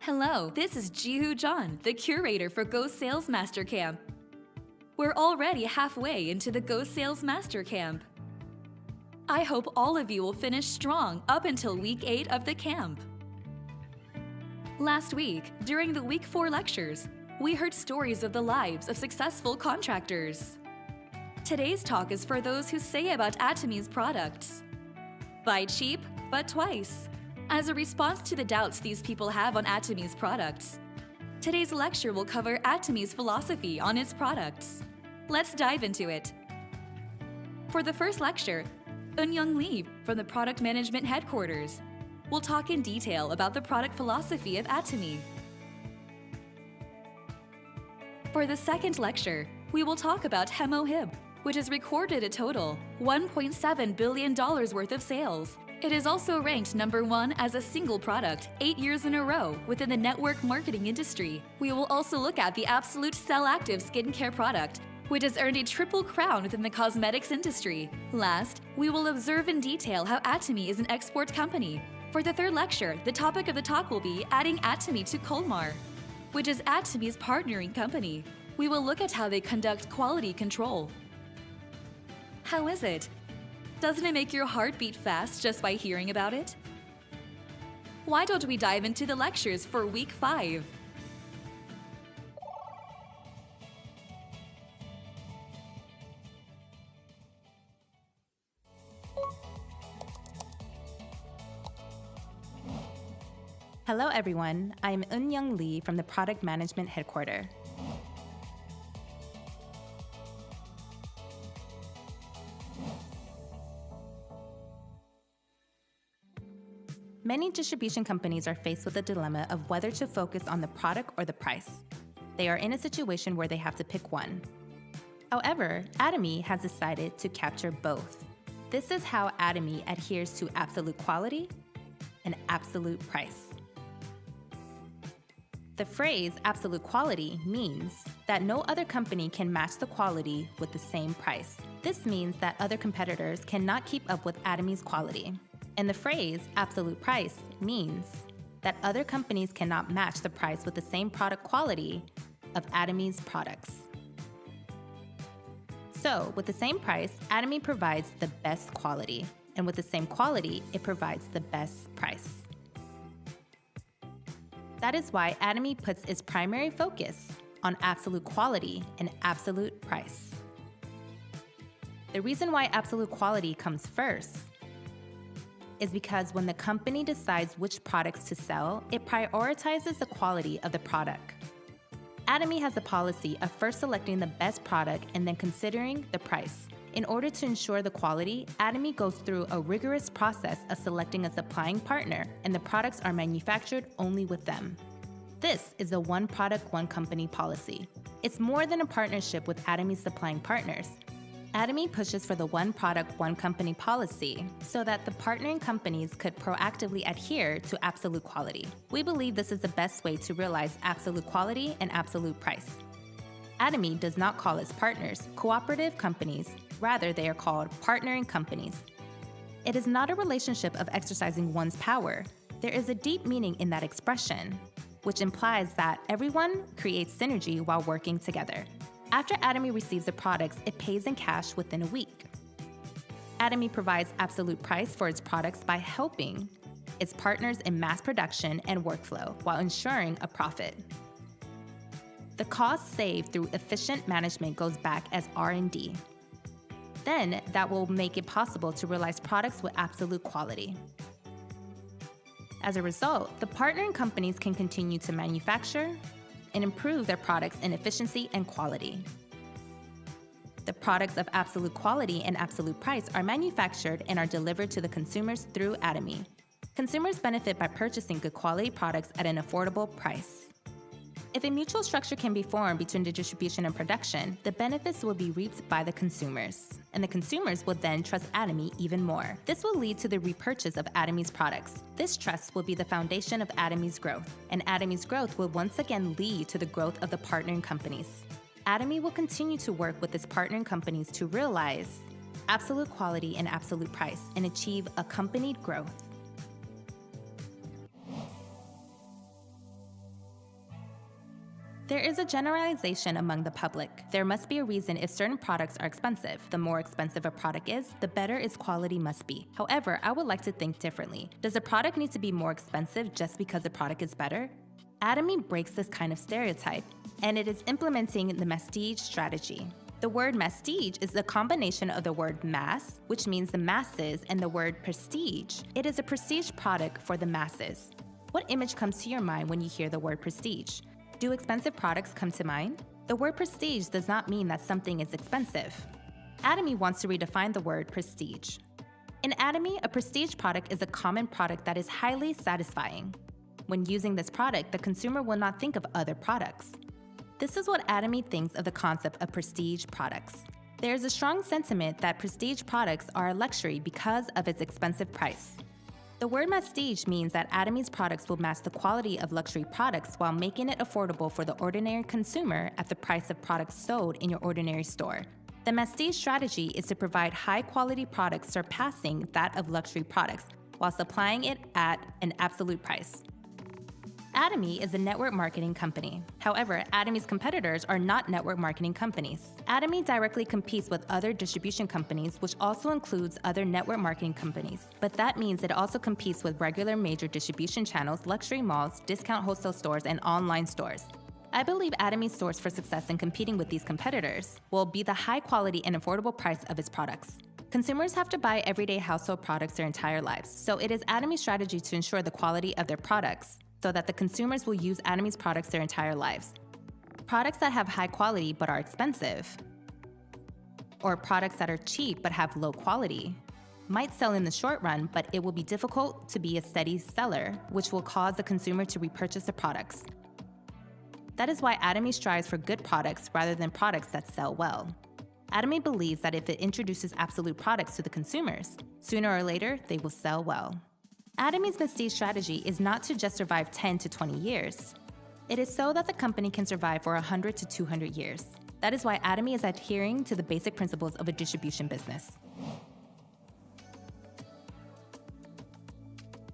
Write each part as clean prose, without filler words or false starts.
Hello, this is Jihu John, the curator for Go Sales Master Camp. We're already halfway into the Go Sales Master Camp. I hope all of you will finish strong up until week 8 of the camp. Last week, during the week 4 lectures, we heard stories of the lives of successful contractors. Today's talk is for those who say about Atomy's products: buy cheap, but twice. As a response to the doubts these people have on Atomy's products, today's lecture will cover Atomy's philosophy on its products. Let's dive into it. For the first lecture, Eun-Young Lee from the Product Management Headquarters will talk in detail about the product philosophy of Atomy. For the second lecture, we will talk about Hemo Hib, which has recorded a total $1.7 billion worth of sales. It is also ranked number 1 as a single product 8 years in a row within the network marketing industry. We will also look at the Absolute Cell Active skincare product, which has earned a triple crown within the cosmetics industry. Last, we will observe in detail how Atomy is an export company. For the third lecture, the topic of the talk will be adding Atomy to Colmar, which is Atomy's partnering company. We will look at how they conduct quality control. How is it? Doesn't it make your heart beat fast just by hearing about it? Why don't we dive into the lectures for week 5? Hello everyone, I'm Eun-Young Lee from the Product Management Headquarters. Many distribution companies are faced with the dilemma of whether to focus on the product or the price. They are in a situation where they have to pick one. However, Atomy has decided to capture both. This is how Atomy adheres to absolute quality and absolute price. The phrase absolute quality means that no other company can match the quality with the same price. This means that other competitors cannot keep up with Atomy's quality. And the phrase absolute price means that other companies cannot match the price with the same product quality of Atomy's products. So, with the same price, Atomy provides the best quality, and with the same quality, it provides the best price. That is why Atomy puts its primary focus on absolute quality and absolute price. The reason why absolute quality comes first is because when the company decides which products to sell, it prioritizes the quality of the product. Atomy has a policy of first selecting the best product and then considering the price. In order to ensure the quality, Atomy goes through a rigorous process of selecting a supplying partner, and the products are manufactured only with them. This is the one product, one company policy. It's more than a partnership with Atomy's supplying partners. Atomy pushes for the one product, one company policy so that the partnering companies could proactively adhere to absolute quality. We believe this is the best way to realize absolute quality and absolute price. Atomy does not call its partners cooperative companies, rather they are called partnering companies. It is not a relationship of exercising one's power. There is a deep meaning in that expression, which implies that everyone creates synergy while working together. After Atomy receives the products, it pays in cash within a week. Atomy provides absolute price for its products by helping its partners in mass production and workflow while ensuring a profit. The cost saved through efficient management goes back as R&D. Then that will make it possible to realize products with absolute quality. As a result, the partnering companies can continue to manufacture and improve their products in efficiency and quality. The products of absolute quality and absolute price are manufactured and are delivered to the consumers through Atomy. Consumers benefit by purchasing good quality products at an affordable price. If a mutual structure can be formed between the distribution and production, the benefits will be reaped by the consumers, and the consumers will then trust Atomy even more. This will lead to the repurchase of Atomy's products. This trust will be the foundation of Atomy's growth, and Atomy's growth will once again lead to the growth of the partnering companies. Atomy will continue to work with its partnering companies to realize absolute quality and absolute price and achieve accompanied growth. There is a generalization among the public. There must be a reason if certain products are expensive. The more expensive a product is, the better its quality must be. However, I would like to think differently. Does a product need to be more expensive just because the product is better? Atomy breaks this kind of stereotype, and it is implementing the Masstige strategy. The word Masstige is a combination of the word mass, which means the masses, and the word prestige. It is a prestige product for the masses. What image comes to your mind when you hear the word prestige? Do expensive products come to mind? The word prestige does not mean that something is expensive. Atomy wants to redefine the word prestige. In Atomy, a prestige product is a common product that is highly satisfying. When using this product, the consumer will not think of other products. This is what Atomy thinks of the concept of prestige products. There is a strong sentiment that prestige products are a luxury because of its expensive price. The word Masstige means that Atomy's products will match the quality of luxury products while making it affordable for the ordinary consumer at the price of products sold in your ordinary store. The Masstige strategy is to provide high-quality products surpassing that of luxury products while supplying it at an absolute price. Atomy is a network marketing company. However, Atomy's competitors are not network marketing companies. Atomy directly competes with other distribution companies, which also includes other network marketing companies. But that means it also competes with regular major distribution channels, luxury malls, discount wholesale stores, and online stores. I believe Atomy's source for success in competing with these competitors will be the high quality and affordable price of its products. Consumers have to buy everyday household products their entire lives, so it is Atomy's strategy to ensure the quality of their products, so that the consumers will use Atomy's products their entire lives. Products that have high quality but are expensive, or products that are cheap but have low quality, might sell in the short run, but it will be difficult to be a steady seller, which will cause the consumer to repurchase the products. That is why Atomy strives for good products rather than products that sell well. Atomy believes that if it introduces absolute products to the consumers, sooner or later they will sell well. Atomy's Masstige strategy is not to just survive 10 to 20 years. It is so that the company can survive for 100 to 200 years. That is why Atomy is adhering to the basic principles of a distribution business.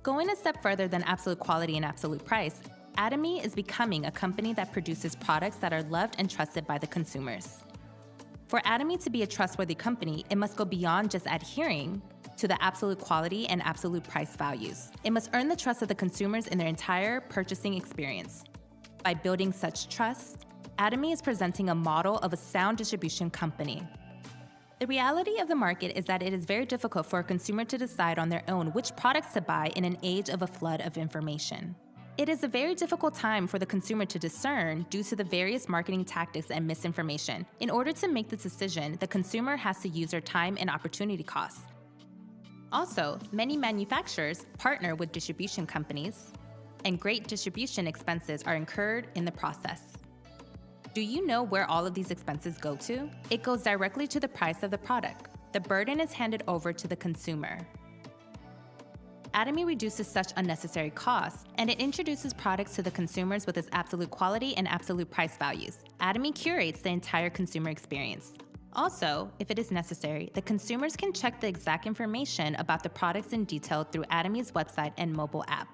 Going a step further than absolute quality and absolute price, Atomy is becoming a company that produces products that are loved and trusted by the consumers. For Atomy to be a trustworthy company, it must go beyond just adhering to the absolute quality and absolute price values. It must earn the trust of the consumers in their entire purchasing experience. By building such trust, Atomy is presenting a model of a sound distribution company. The reality of the market is that it is very difficult for a consumer to decide on their own which products to buy in an age of a flood of information. It is a very difficult time for the consumer to discern due to the various marketing tactics and misinformation. In order to make the decision, the consumer has to use their time and opportunity costs. Also, many manufacturers partner with distribution companies, and great distribution expenses are incurred in the process. Do you know where all of these expenses go to? It goes directly to the price of the product. The burden is handed over to the consumer. Atomy reduces such unnecessary costs, and it introduces products to the consumers with its absolute quality and absolute price values. Atomy curates the entire consumer experience. Also, if it is necessary, the consumers can check the exact information about the products in detail through Atomy's website and mobile app.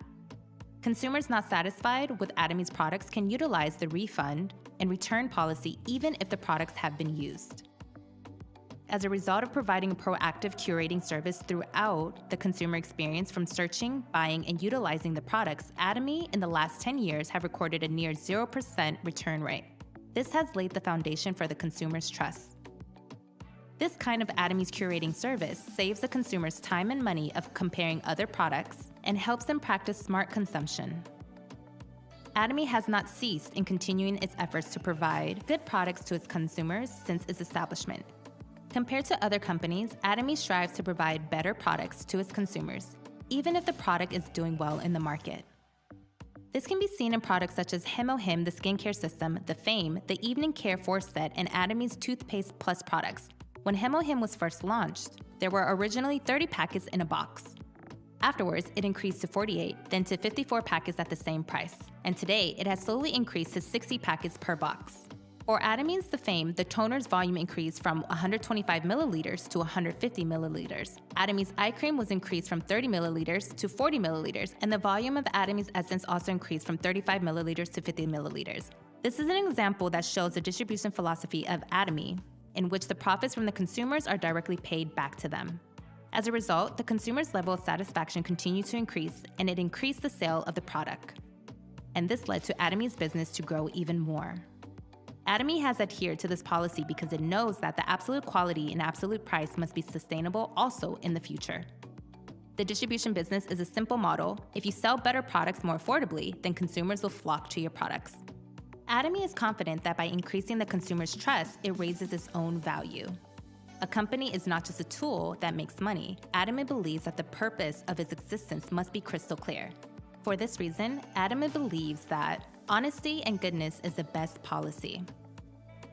Consumers not satisfied with Atomy's products can utilize the refund and return policy even if the products have been used. As a result of providing a proactive curating service throughout the consumer experience from searching, buying, and utilizing the products, Atomy in the last 10 years have recorded a near 0% return rate. This has laid the foundation for the consumer's trust. This kind of Atomy's curating service saves the consumers time and money of comparing other products and helps them practice smart consumption. Atomy has not ceased in continuing its efforts to provide good products to its consumers since its establishment. Compared to other companies, Atomy strives to provide better products to its consumers, even if the product is doing well in the market. This can be seen in products such as Hemohim, the skincare system, the Fame, the Evening Care 4 set, and Atomy's Toothpaste Plus products. When Hemohim was first launched, there were originally 30 packets in a box. Afterwards, it increased to 48, then to 54 packets at the same price. And today, it has slowly increased to 60 packets per box. For Atomy's The Fame, the toner's volume increased from 125 milliliters to 150 milliliters. Atomy's eye cream was increased from 30 milliliters to 40 milliliters, and the volume of Atomy's essence also increased from 35 milliliters to 50 milliliters. This is an example that shows the distribution philosophy of Atomy, in which the profits from the consumers are directly paid back to them. As a result, the consumer's level of satisfaction continued to increase, and it increased the sale of the product. And this led to Atomy's business to grow even more. Atomy has adhered to this policy because it knows that the absolute quality and absolute price must be sustainable also in the future. The distribution business is a simple model. If you sell better products more affordably, then consumers will flock to your products. Atomy is confident that by increasing the consumer's trust, it raises its own value. A company is not just a tool that makes money. Atomy believes that the purpose of its existence must be crystal clear. For this reason, Atomy believes that honesty and goodness is the best policy.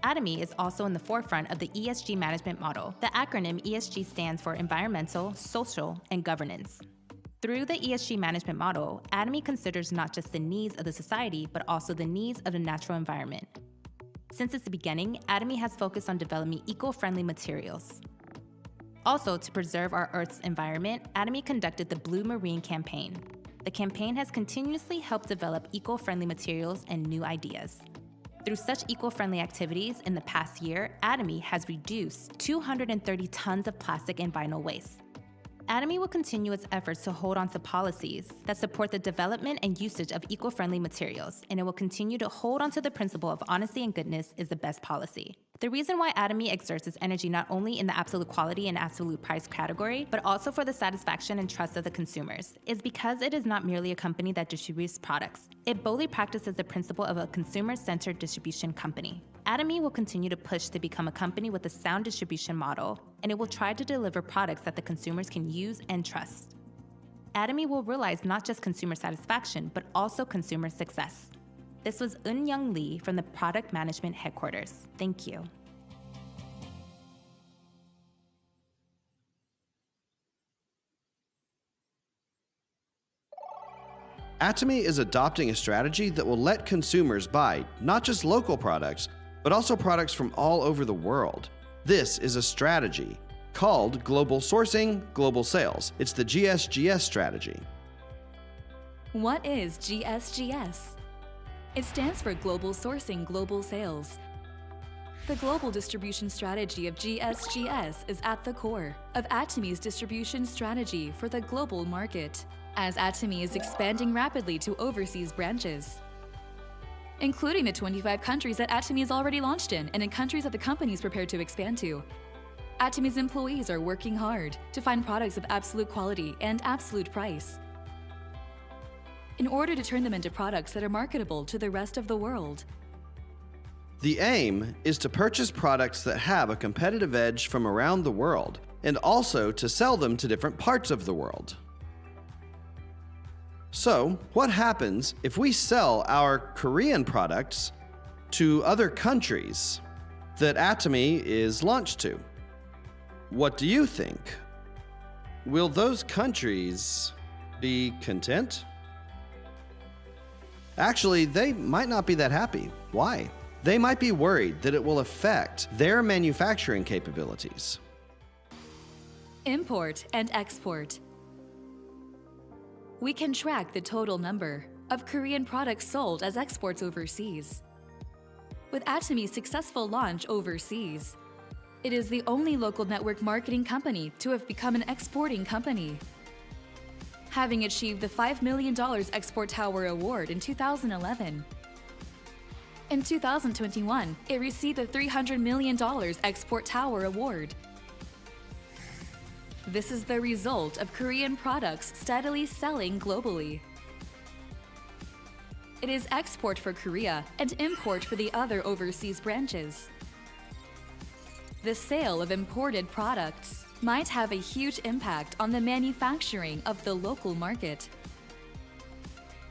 Atomy is also in the forefront of the ESG management model. The acronym ESG stands for Environmental, Social, and Governance. Through the ESG management model, Atomy considers not just the needs of the society, but also the needs of the natural environment. Since its beginning, Atomy has focused on developing eco-friendly materials. Also, to preserve our Earth's environment, Atomy conducted the Blue Marine campaign. The campaign has continuously helped develop eco-friendly materials and new ideas. Through such eco-friendly activities in the past year, Atomy has reduced 230 tons of plastic and vinyl waste. Atomy will continue its efforts to hold on to policies that support the development and usage of eco-friendly materials, and it will continue to hold on to the principle of honesty and goodness is the best policy. The reason why Atomy exerts its energy not only in the absolute quality and absolute price category, but also for the satisfaction and trust of the consumers, is because it is not merely a company that distributes products. It boldly practices the principle of a consumer-centered distribution company. Atomy will continue to push to become a company with a sound distribution model, and it will try to deliver products that the consumers can use and trust. Atomy will realize not just consumer satisfaction, but also consumer success. This was Eun-Young Lee from the Product Management Headquarters. Thank you. Atomy is adopting a strategy that will let consumers buy not just local products, but also products from all over the world. This is a strategy called Global Sourcing, Global Sales. It's the GSGS strategy. What is GSGS? It stands for Global Sourcing, Global Sales. The global distribution strategy of GSGS is at the core of Atomy's distribution strategy for the global market, as Atomy is expanding rapidly to overseas branches, including the 25 countries that Atomy is already launched in and in countries that the company is prepared to expand to. Atomy's employees are working hard to find products of absolute quality and absolute price, in order to turn them into products that are marketable to the rest of the world. The aim is to purchase products that have a competitive edge from around the world, and also to sell them to different parts of the world. So, what happens if we sell our Korean products to other countries that Atomy is launched to? What do you think? Will those countries be content? Actually, they might not be that happy. Why? They might be worried that it will affect their manufacturing capabilities. Import and export. We can track the total number of Korean products sold as exports overseas. With Atomy's successful launch overseas, it is the only local network marketing company to have become an exporting company, having achieved the $5 million Export Tower Award in 2011. In 2021, it received the $300 million Export Tower Award. This is the result of Korean products steadily selling globally. It is export for Korea and import for the other overseas branches. The sale of imported products might have a huge impact on the manufacturing of the local market.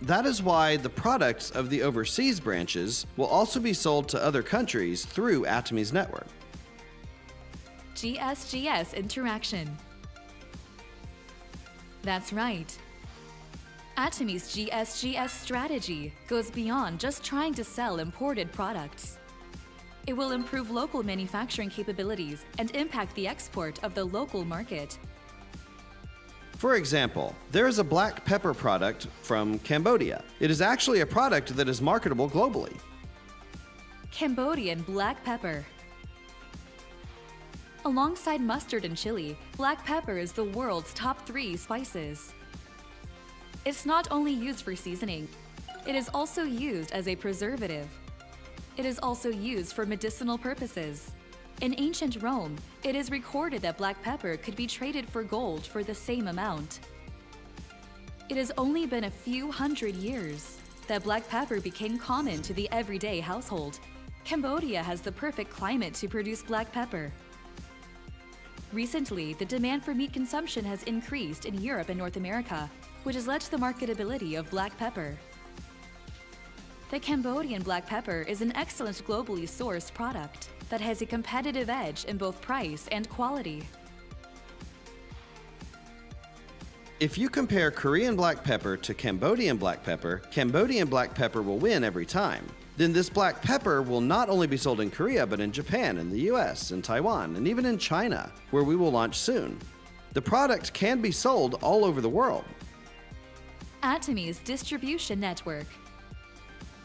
That is why the products of the overseas branches will also be sold to other countries through Atomy's network. GSGS interaction. That's right. Atomy's GSGS strategy goes beyond just trying to sell imported products. It will improve local manufacturing capabilities and impact the export of the local market. For example, there is a black pepper product from Cambodia. It is actually a product that is marketable globally. Cambodian black pepper. Alongside mustard and chili, black pepper is the world's top 3 spices. It's not only used for seasoning, it is also used as a preservative. It is also used for medicinal purposes. In ancient Rome, it is recorded that black pepper could be traded for gold for the same amount. It has only been a few hundred years that black pepper became common to the everyday household. Cambodia has the perfect climate to produce black pepper. Recently, the demand for meat consumption has increased in Europe and North America, which has led to the marketability of black pepper. The Cambodian black pepper is an excellent globally sourced product that has a competitive edge in both price and quality. If you compare Korean black pepper to Cambodian black pepper will win every time. Then this black pepper will not only be sold in Korea, but in Japan, in the US, in Taiwan, and even in China, where we will launch soon. The product can be sold all over the world. Atomy's distribution network.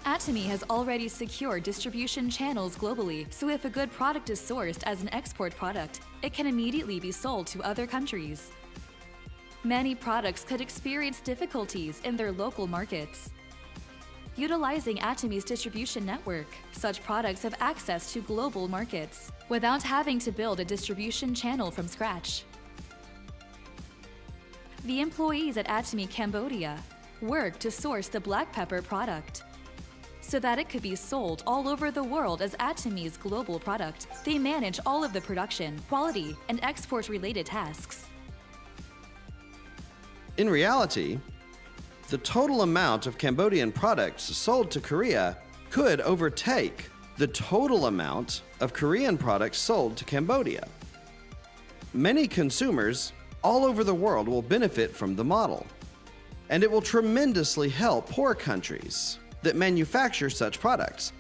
Atomy has already secured distribution channels globally, so if a good product is sourced as an export product, it can immediately be sold to other countries. Many products could experience difficulties in their local markets. Utilizing Atomy's distribution network, such products have access to global markets without having to build a distribution channel from scratch. The employees at Atomy Cambodia work to source the black pepper product. So that it could be sold all over the world as Atomy's global product, they manage all of the production, quality, and export-related tasks. In reality, the total amount of Cambodian products sold to Korea could overtake the total amount of Korean products sold to Cambodia. Many consumers all over the world will benefit from the model, and it will tremendously help poor countries that manufacture such products.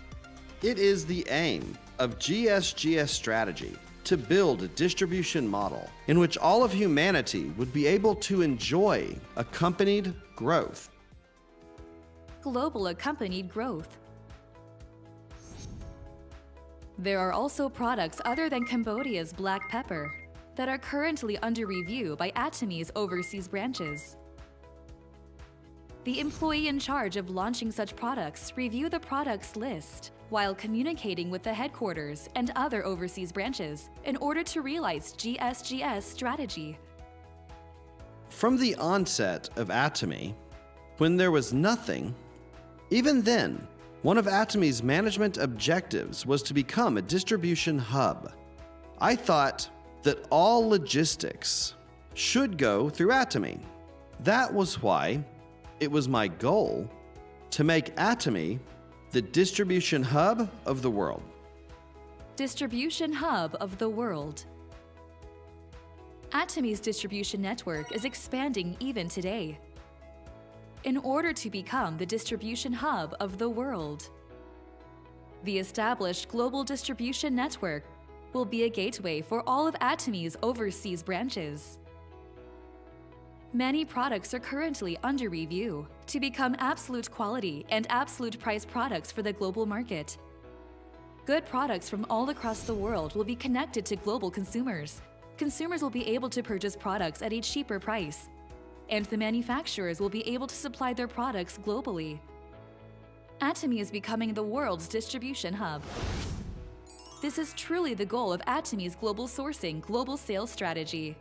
It is the aim of GSGS strategy to build a distribution model in which all of humanity would be able to enjoy accompanied growth. Global accompanied growth. There are also products other than Cambodia's black pepper that are currently under review by Atomy's overseas branches. The employee in charge of launching such products review the products list while communicating with the headquarters and other overseas branches in order to realize GSGS strategy. From the onset of Atomy, when there was nothing, even then, one of Atomy's management objectives was to become a distribution hub. I thought that all logistics should go through Atomy. That was why it was my goal to make Atomy the distribution hub of the world. Distribution hub of the world. Atomy's distribution network is expanding even today. In order to become the distribution hub of the world, the established global distribution network will be a gateway for all of Atomy's overseas branches. Many products are currently under review to become absolute quality and absolute price products for the global market. Good products from all across the world will be connected to global consumers. Consumers will be able to purchase products at a cheaper price, and the manufacturers will be able to supply their products globally. Atomy is becoming the world's distribution hub. This is truly the goal of Atomy's global sourcing, global sales strategy.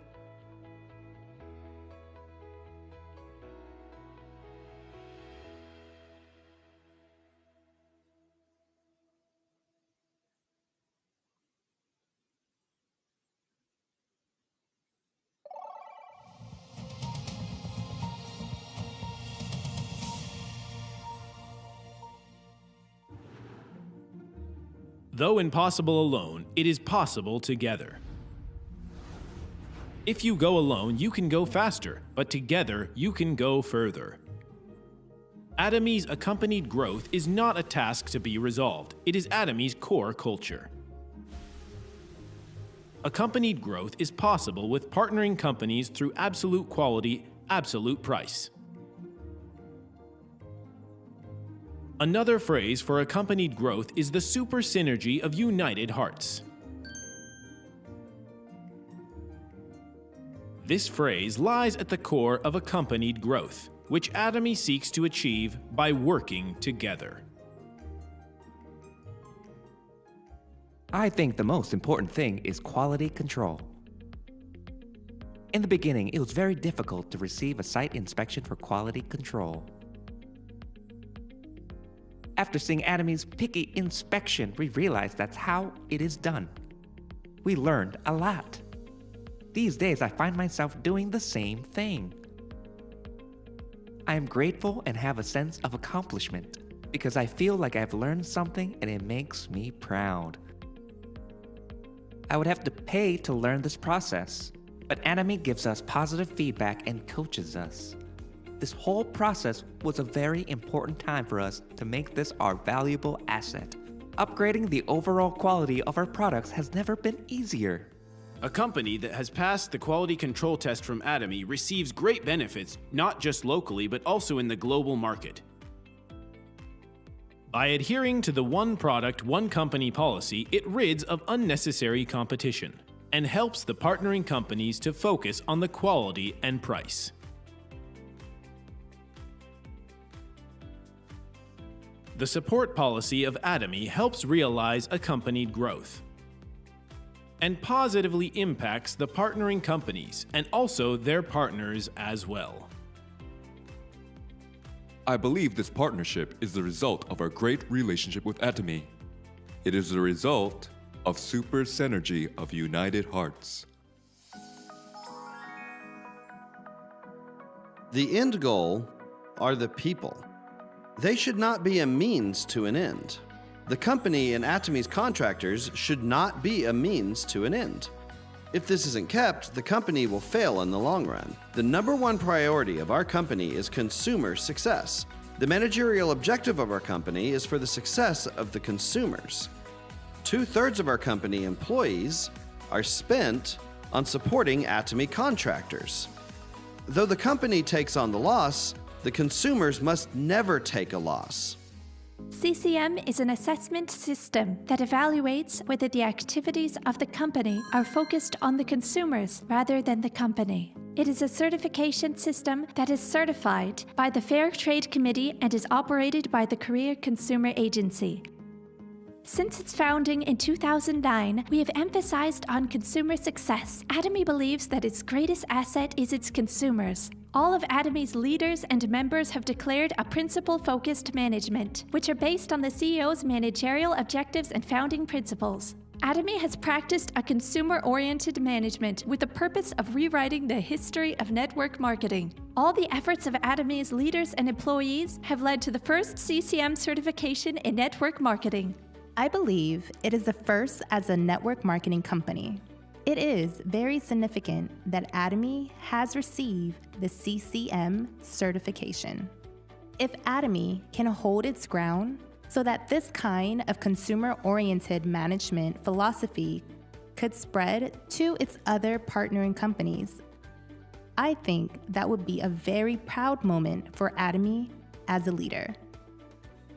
Though impossible alone, it is possible together. If you go alone, you can go faster, but together you can go further. Atomy's accompanied growth is not a task to be resolved. It is Atomy's core culture. Accompanied growth is possible with partnering companies through absolute quality, absolute price. Another phrase for accompanied growth is the super synergy of united hearts. This phrase lies at the core of accompanied growth, which Atomy seeks to achieve by working together. I think the most important thing is quality control. In the beginning, it was very difficult to receive a site inspection for quality control. After seeing Atomy's picky inspection, we realized that's how it is done. We learned a lot. These days, I find myself doing the same thing. I am grateful and have a sense of accomplishment because I feel like I've learned something and it makes me proud. I would have to pay to learn this process, but Atomy gives us positive feedback and coaches us. This whole process was a very important time for us to make this our valuable asset. Upgrading the overall quality of our products has never been easier. A company that has passed the quality control test from Atomy receives great benefits, not just locally, but also in the global market. By adhering to the one product, one company policy, it rids of unnecessary competition and helps the partnering companies to focus on the quality and price. The support policy of Atomy helps realize accompanied growth and positively impacts the partnering companies and also their partners as well. I believe this partnership is the result of our great relationship with Atomy. It is the result of super synergy of united hearts. The end goal are the people. They should not be a means to an end. The company and Atomy's contractors should not be a means to an end. If this isn't kept, the company will fail in the long run. The number one priority of our company is consumer success. The managerial objective of our company is for the success of the consumers. 2/3 of our company employees are spent on supporting Atomy contractors. Though the company takes on the loss, the consumers must never take a loss. CCM is an assessment system that evaluates whether the activities of the company are focused on the consumers rather than the company. It is a certification system that is certified by the Fair Trade Committee and is operated by the Korea Consumer Agency. Since its founding in 2009, we have emphasized on consumer success. Atomy believes that its greatest asset is its consumers. All of Atomy's leaders and members have declared a principle-focused management, which are based on the CEO's managerial objectives and founding principles. Atomy has practiced a consumer-oriented management with the purpose of rewriting the history of network marketing. All the efforts of Atomy's leaders and employees have led to the first CCM certification in network marketing. I believe it is the first as a network marketing company. It is very significant that Atomy has received the CCM certification. If Atomy can hold its ground so that this kind of consumer-oriented management philosophy could spread to its other partnering companies, I think that would be a very proud moment for Atomy as a leader.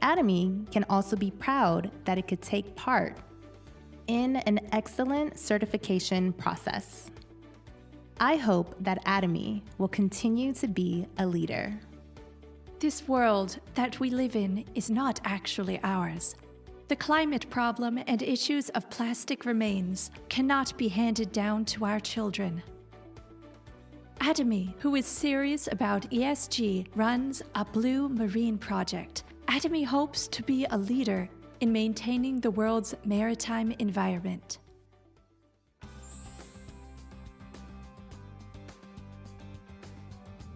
Atomy can also be proud that it could take part in an excellent certification process. I hope that Atomy will continue to be a leader. This world that we live in is not actually ours. The climate problem and issues of plastic remains cannot be handed down to our children. Atomy, who is serious about ESG, runs a Blue Marine project. Atomy hopes to be a leader in maintaining the world's maritime environment.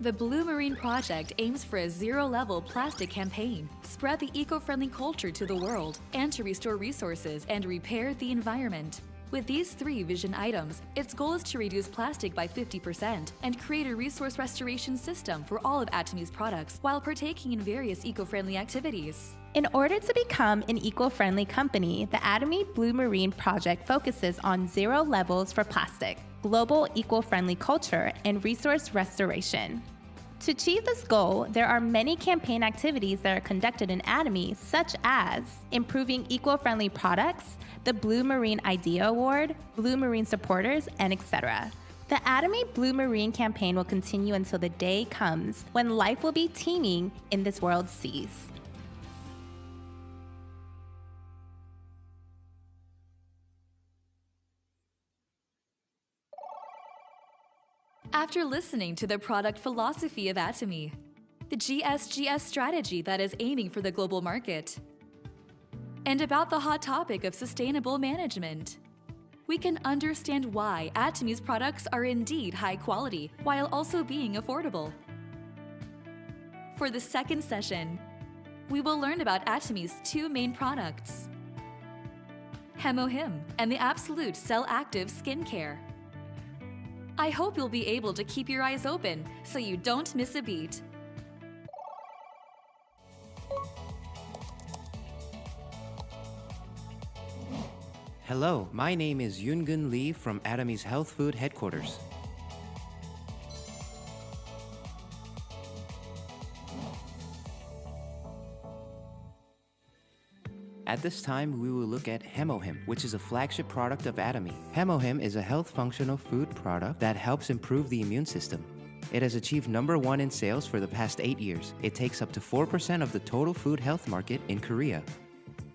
The Blue Marine Project aims for a zero-level plastic campaign, spread the eco-friendly culture to the world, and to restore resources and repair the environment. With these 3 vision items, its goal is to reduce plastic by 50% and create a resource restoration system for all of Atomy's products while partaking in various eco-friendly activities. In order to become an eco-friendly company, the Atomy Blue Marine Project focuses on 0 levels for plastic, global eco-friendly culture, and resource restoration. To achieve this goal, there are many campaign activities that are conducted in Atomy, such as improving eco-friendly products, the Blue Marine Idea Award, Blue Marine Supporters, and etc. The Atomy Blue Marine campaign will continue until the day comes when life will be teeming in this world's seas. After listening to the product philosophy of Atomy, the GSGS strategy that is aiming for the global market, and about the hot topic of sustainable management, we can understand why Atomy's products are indeed high quality while also being affordable. For the second session, we will learn about Atomy's two main products, HemoHim and the Absolute Cell Active Skincare. I hope you'll be able to keep your eyes open so you don't miss a beat. Hello, my name is Yoongun Lee from Atomy's Health Food Headquarters. At this time, we will look at HemoHim, which is a flagship product of Atomy. HemoHim is a health functional food product that helps improve the immune system. It has achieved #1 in sales for the past 8 years. It takes up to 4% of the total food health market in Korea.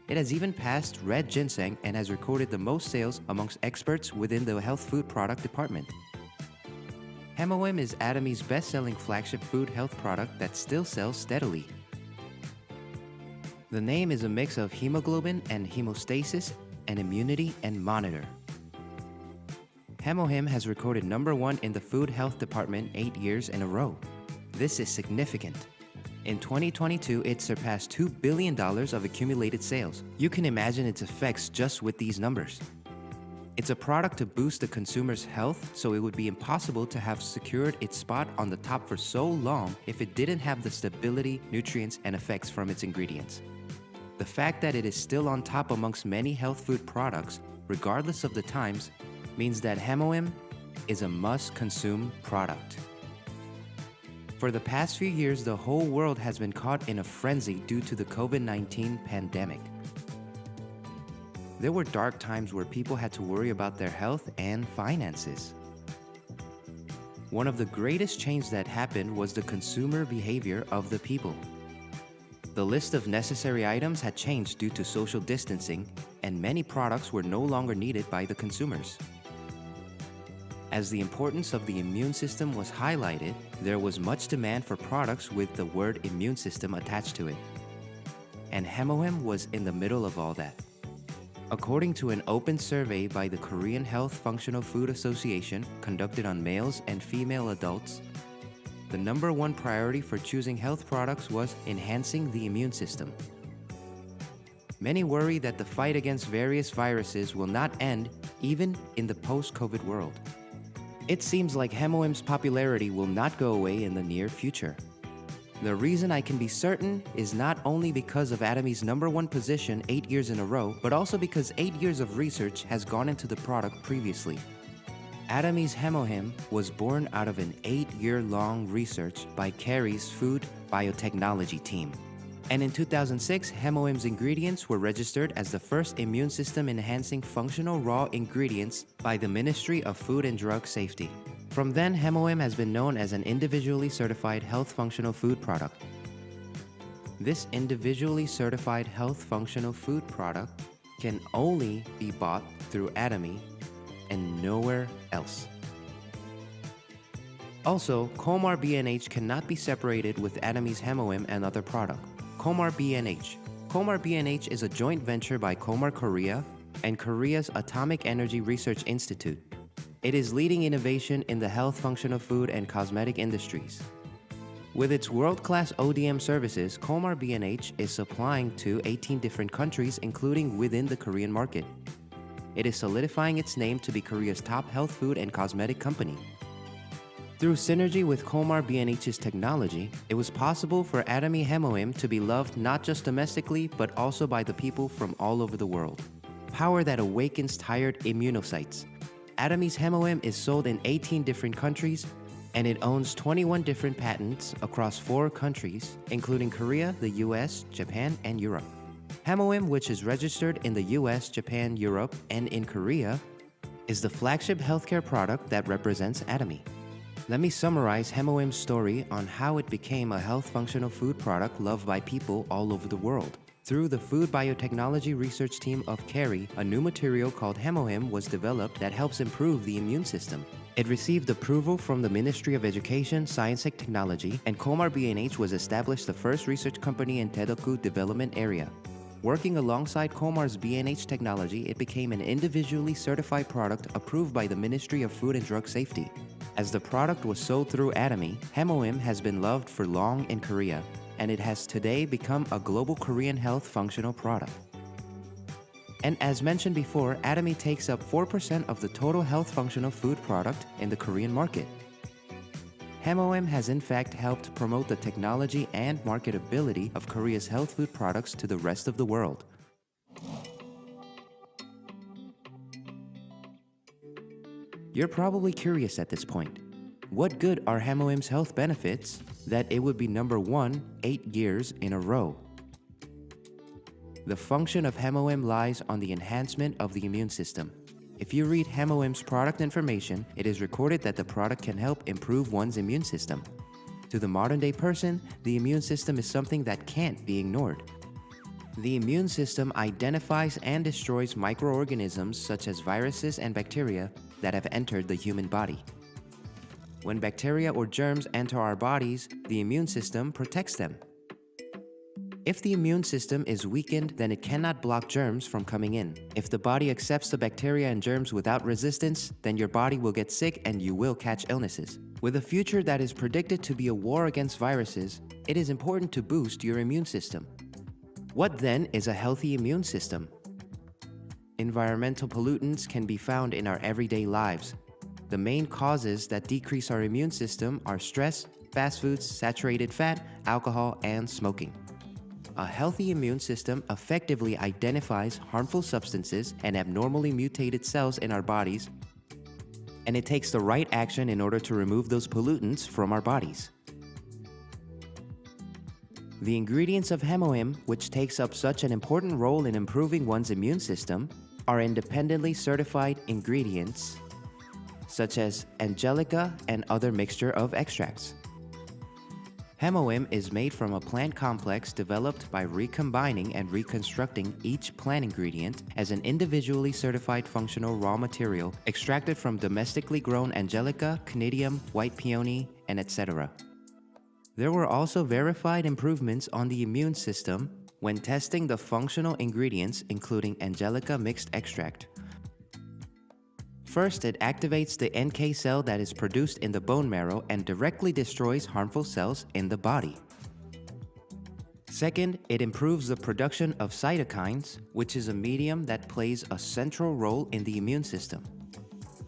It has even passed red ginseng and has recorded the most sales amongst experts within the health food product department. HemoHim is Atomy's best-selling flagship food health product that still sells steadily. The name is a mix of hemoglobin and hemostasis and immunity and monitor. HemoHim has recorded #1 in the food health department 8 years in a row. This is significant. In 2022, it surpassed $2 billion of accumulated sales. You can imagine its effects just with these numbers. It's a product to boost the consumer's health, so it would be impossible to have secured its spot on the top for so long if it didn't have the stability, nutrients, and effects from its ingredients. The fact that it is still on top amongst many health food products, regardless of the times, means that HemoHim is a must-consume product. For the past few years, the whole world has been caught in a frenzy due to the COVID-19 pandemic. There were dark times where people had to worry about their health and finances. One of the greatest changes that happened was the consumer behavior of the people. The list of necessary items had changed due to social distancing, and many products were no longer needed by the consumers. As the importance of the immune system was highlighted, there was much demand for products with the word immune system attached to it. And HemoHim was in the middle of all that. According to an open survey by the Korean Health Functional Food Association conducted on males and female adults, the #1 priority for choosing health products was enhancing the immune system. Many worry that the fight against various viruses will not end even in the post-COVID world. It seems like HemoHim's popularity will not go away in the near future. The reason I can be certain is not only because of Atomy's #1 position 8 years in a row, but also because 8 years of research has gone into the product previously. Atomy's HemoHim was born out of an 8-year-long research by Kerry's Food Biotechnology team. And in 2006, HemoHim's ingredients were registered as the first immune system enhancing functional raw ingredients by the Ministry of Food and Drug Safety. From then, HemoHim has been known as an individually certified health functional food product. This individually certified health functional food product can only be bought through Atomy and nowhere else. Also, Comar BNH cannot be separated with Atomy's HemoHim and other products. Comar BNH. Comar BNH is a joint venture by Comar Korea and Korea's Atomic Energy Research Institute. It is leading innovation in the health functional food and cosmetic industries. With its world-class ODM services, Comar BNH is supplying to 18 different countries, including within the Korean market. It is solidifying its name to be Korea's top health food and cosmetic company. Through synergy with Comar BNH's technology, it was possible for Atomy HemoHim to be loved not just domestically, but also by the people from all over the world. Power that awakens tired immunocytes. Atomy's HemoHim is sold in 18 different countries, and it owns 21 different patents across 4 countries, including Korea, the US, Japan, and Europe. Hemohim, which is registered in the US, Japan, Europe, and in Korea, is the flagship healthcare product that represents Atomy. Let me summarize Hemohim's story on how it became a health functional food product loved by people all over the world. Through the food biotechnology research team of Kerry, a new material called Hemohim was developed that helps improve the immune system. It received approval from the Ministry of Education, Science and Technology, and Komar B&H was established the first research company in Daedeok-gu development area. Working alongside Komar's B&H technology, it became an individually certified product approved by the Ministry of Food and Drug Safety. As the product was sold through Atomy, Hemohim has been loved for long in Korea, and it has today become a global Korean health functional product. And as mentioned before, Atomy takes up 4% of the total health functional food product in the Korean market. Hemohim has in fact helped promote the technology and marketability of Korea's health food products to the rest of the world. You're probably curious at this point. What good are Hemohim's health benefits that it would be number 1 8 years in a row? The function of Hemohim lies on the enhancement of the immune system. If you read Hemohim's product information, it is recorded that the product can help improve one's immune system. To the modern-day person, the immune system is something that can't be ignored. The immune system identifies and destroys microorganisms such as viruses and bacteria that have entered the human body. When bacteria or germs enter our bodies, the immune system protects them. If the immune system is weakened, then it cannot block germs from coming in. If the body accepts the bacteria and germs without resistance, then your body will get sick and you will catch illnesses. With a future that is predicted to be a war against viruses, it is important to boost your immune system. What then is a healthy immune system? Environmental pollutants can be found in our everyday lives. The main causes that decrease our immune system are stress, fast foods, saturated fat, alcohol, and smoking. A healthy immune system effectively identifies harmful substances and abnormally mutated cells in our bodies, and it takes the right action in order to remove those pollutants from our bodies. The ingredients of Hemohim, which takes up such an important role in improving one's immune system, are independently certified ingredients such as Angelica and other mixture of extracts. Hemohim is made from a plant complex developed by recombining and reconstructing each plant ingredient as an individually certified functional raw material extracted from domestically grown Angelica, Conidium, white peony, and etc. There were also verified improvements on the immune system when testing the functional ingredients, including Angelica mixed extract. First, it activates the NK cell that is produced in the bone marrow and directly destroys harmful cells in the body. Second, it improves the production of cytokines, which is a medium that plays a central role in the immune system.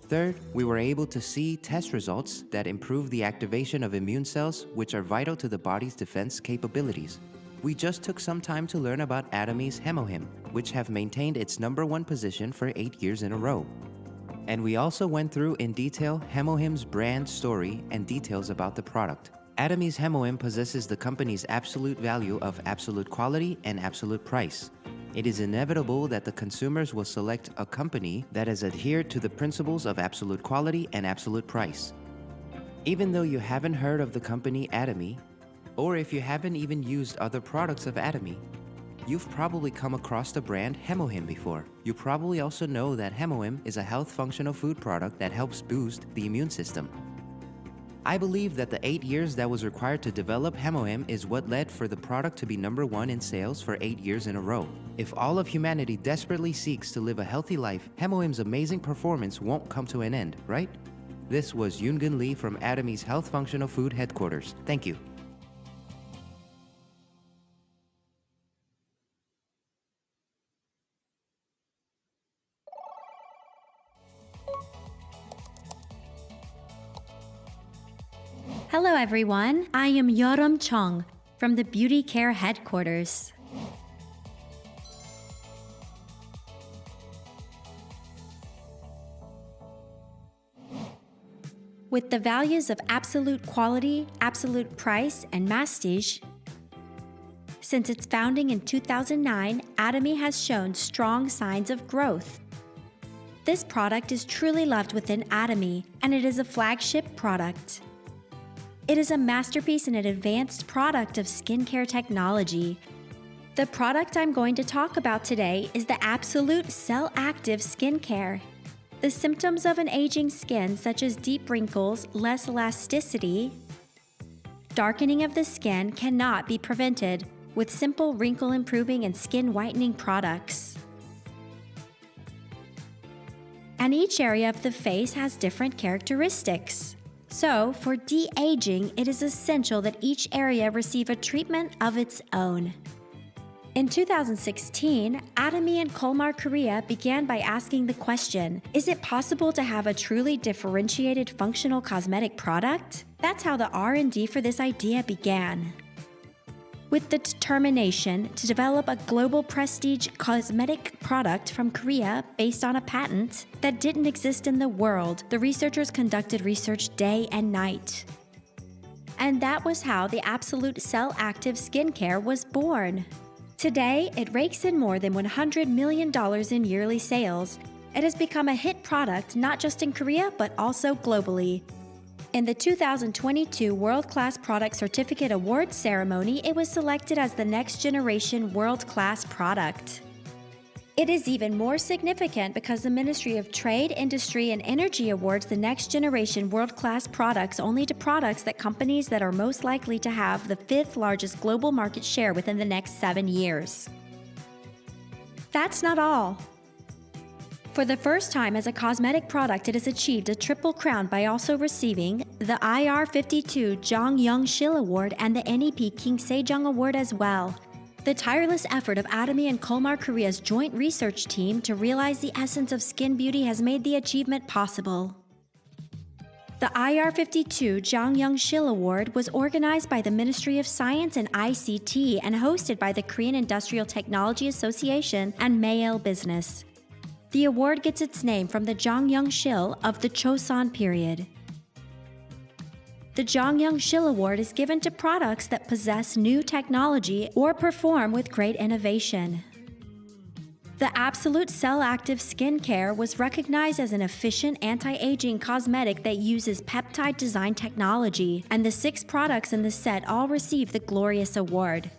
Third, we were able to see test results that improve the activation of immune cells, which are vital to the body's defense capabilities. We just took some time to learn about Atomy's Hemohim, which have maintained its #1 position for 8 years in a row. And we also went through in detail Hemohim's brand story and details about the product. Atomy's Hemohim possesses the company's absolute value of absolute quality and absolute price. It is inevitable that the consumers will select a company that has adhered to the principles of absolute quality and absolute price. Even though you haven't heard of the company Atomy, or if you haven't even used other products of Atomy, you've probably come across the brand Hemohim before. You probably also know that Hemohim is a health functional food product that helps boost the immune system. I believe that the 8 years that was required to develop Hemohim is what led for the product to be #1 in sales for 8 years in a row. If all of humanity desperately seeks to live a healthy life, Hemohim's amazing performance won't come to an end, right? This was Yoongun Lee from Atomy's Health Functional Food Headquarters. Thank you. Hello everyone, I am Yeoram Chung from the Beauty Care Headquarters. With the values of absolute quality, absolute price, and mastige, since its founding in 2009, Atomy has shown strong signs of growth. This product is truly loved within Atomy, and it is a flagship product. It is a masterpiece and an advanced product of skincare technology. The product I'm going to talk about today is the Absolute Cell Active Skincare. The symptoms of an aging skin, such as deep wrinkles, less elasticity, darkening of the skin, cannot be prevented with simple wrinkle improving and skin whitening products. And each area of the face has different characteristics. So, for de-aging, it is essential that each area receive a treatment of its own. In 2016, Atomy and Kolmar Korea began by asking the question, is it possible to have a truly differentiated functional cosmetic product? That's how the R&D for this idea began. With the determination to develop a global prestige cosmetic product from Korea based on a patent that didn't exist in the world, the researchers conducted research day and night. And that was how the Absolute Cell Active Skincare was born. Today, it rakes in more than $100 million in yearly sales. It has become a hit product not just in Korea, but also globally. In the 2022 World Class Product Certificate Awards ceremony, it was selected as the next generation World Class product. It is even more significant because the Ministry of Trade, Industry, and Energy awards the next generation World Class products only to products that companies that are most likely to have the 5th largest global market share within the next 7 years. That's not all. For the first time as a cosmetic product, it has achieved a triple crown by also receiving the IR52 Jong Young-shil Award and the NEP King Sejong Award as well. The tireless effort of Atomy and Kolmar Korea's joint research team to realize the essence of skin beauty has made the achievement possible. The IR52 Jang Young-shil Award was organized by the Ministry of Science and ICT and hosted by the Korean Industrial Technology Association and Mail Business. The award gets its name from the Jang Young-shil of the Choson period. The Jang Young-shil Award is given to products that possess new technology or perform with great innovation. The Absolute Cell Active Skincare was recognized as an efficient anti-aging cosmetic that uses peptide design technology, and the 6 products in the set all received the glorious award.